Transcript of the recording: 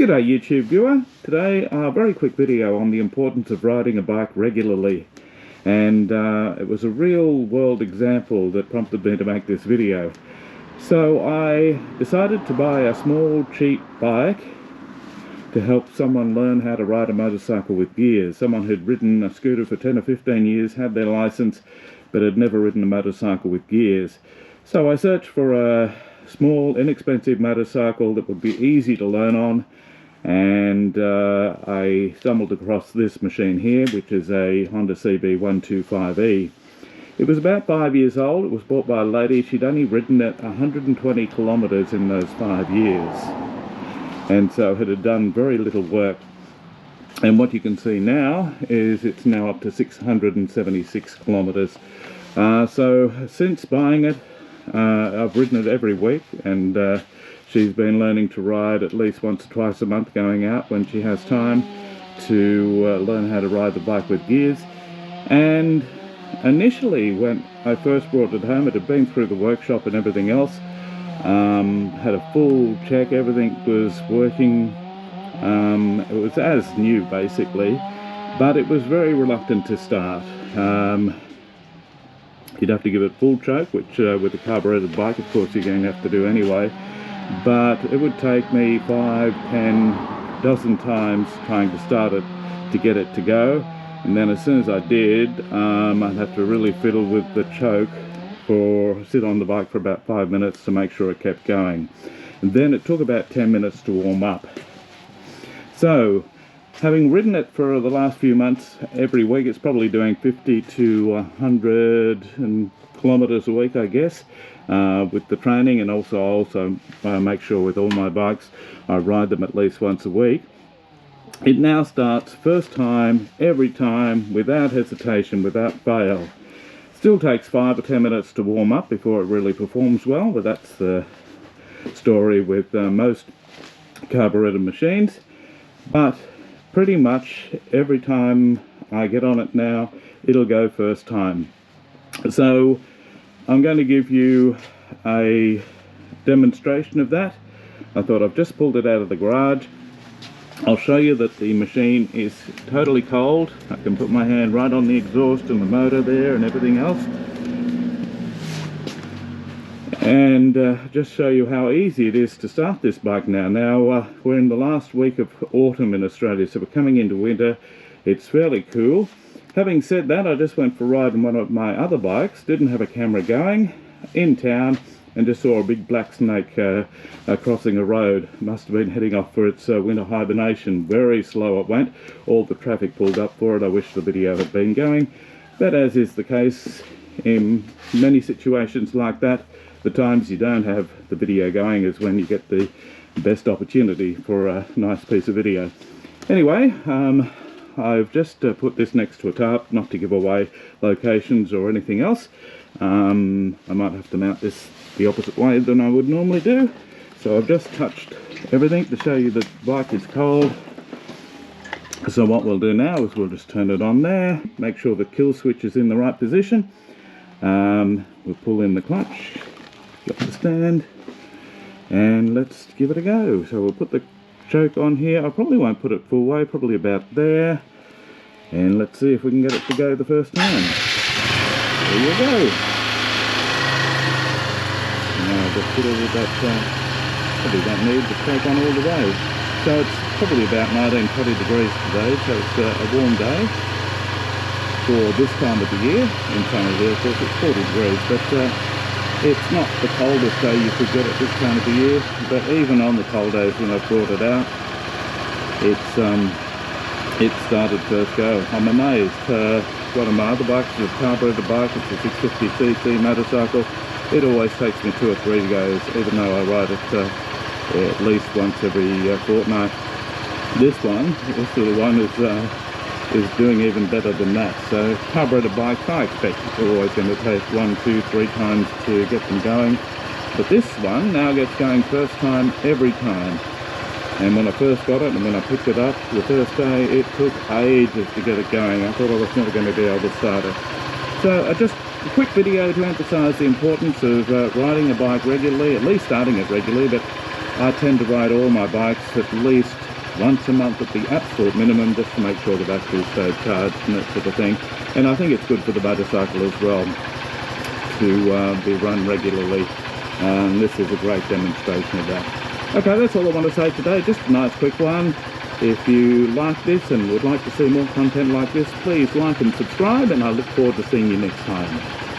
G'day YouTube viewer. Today a very quick video on the importance of riding a bike regularly, and it was a real world example that prompted me to make this video. So I decided to buy a small cheap bike to help someone learn how to ride a motorcycle with gears. Someone who'd ridden a scooter for 10 or 15 years, had their license, but had never ridden a motorcycle with gears. So I searched for a small, inexpensive motorcycle that would be easy to learn on, and I stumbled across this machine here, which is a Honda CB125e. It was about 5 years old. It was bought by a lady. She'd only ridden it 120 kilometres in those 5 years, and so it had done very little work. And what you can see now is it's now up to 676 kilometres. So since buying it, I've ridden it every week, and she's been learning to ride at least once or twice a month, going out when she has time to learn how to ride the bike with gears. And initially, when I first brought it home, it had been through the workshop and everything else, had a full check, everything was working. It was as new basically, but it was very reluctant to start. You'd have to give it full choke, which with a carbureted bike of course you're going to have to do anyway, but it would take me 5, 10, dozen times trying to start it to get it to go. And then as soon as I did, I'd have to really fiddle with the choke sit on the bike for about 5 minutes to make sure it kept going. And then it took about 10 minutes to warm up. So having ridden it for the last few months every week, it's probably doing 50 to 100 kilometres a week, I guess, with the training. And also make sure with all my bikes I ride them at least once a week. It now starts first time, every time, without hesitation, without fail. Still takes 5 or 10 minutes to warm up before it really performs well, but that's the story with most carbureted machines. But pretty much every time I get on it now, it'll go first time. So I'm going to give you a demonstration of that. I thought I've just pulled it out of the garage. I'll show you that the machine is totally cold. I can put my hand right on the exhaust and the motor there and everything else, and just show you how easy it is to start this bike now. Now we're in the last week of autumn in Australia, so we're coming into winter. It's fairly cool. Having said that, I just went for a ride on one of my other bikes, didn't have a camera going, in town, and just saw a big black snake crossing a road. Must have been heading off for its winter hibernation. Very slow it went. All the traffic pulled up for it. I wish the video had been going, but as is the case in many situations like that, the times you don't have the video going is when you get the best opportunity for a nice piece of video. Anyway, I've just put this next to a tarp, not to give away locations or anything else. I might have to mount this the opposite way than I would normally do. So I've just touched everything to show you that the bike is cold. So what we'll do now is we'll just turn it on there, make sure the kill switch is in the right position. We'll pull in the clutch, got the stand, and let's give it a go. So we'll put the choke on here. I probably won't put it full way, probably about there, and let's see if we can get it to go the first time. There you go. Now just put it with that, probably don't need the choke on all the way. So it's probably about 19, 20 degrees today, so it's a warm day for this time of the year. In Canada, of course, it's 40 degrees, but it's not the coldest day you could get at this time of the year. But even on the cold days when I've brought it out, it started first go. I'm amazed. One of my other bikes is a carbureted bike. It's a 650cc motorcycle. It always takes me 2 or 3 goes, even though I ride it at least once every fortnight. This little one is doing even better than that. So carbureted bikes, I expect they're always going to take 1, 2, 3 times to get them going. But this one now gets going first time every time. And when I first got it and when I picked it up the first day, it took ages to get it going. I thought I was never going to be able to start it. So just a quick video to emphasise the importance of riding a bike regularly, at least starting it regularly, but I tend to ride all my bikes at least once a month at the absolute minimum, just to make sure the battery stays charged and that sort of thing. And I think it's good for the motorcycle as well to be run regularly. This is a great demonstration of that. Okay, that's all I want to say today. Just a nice quick one. If you like this and would like to see more content like this, please like and subscribe, and I look forward to seeing you next time.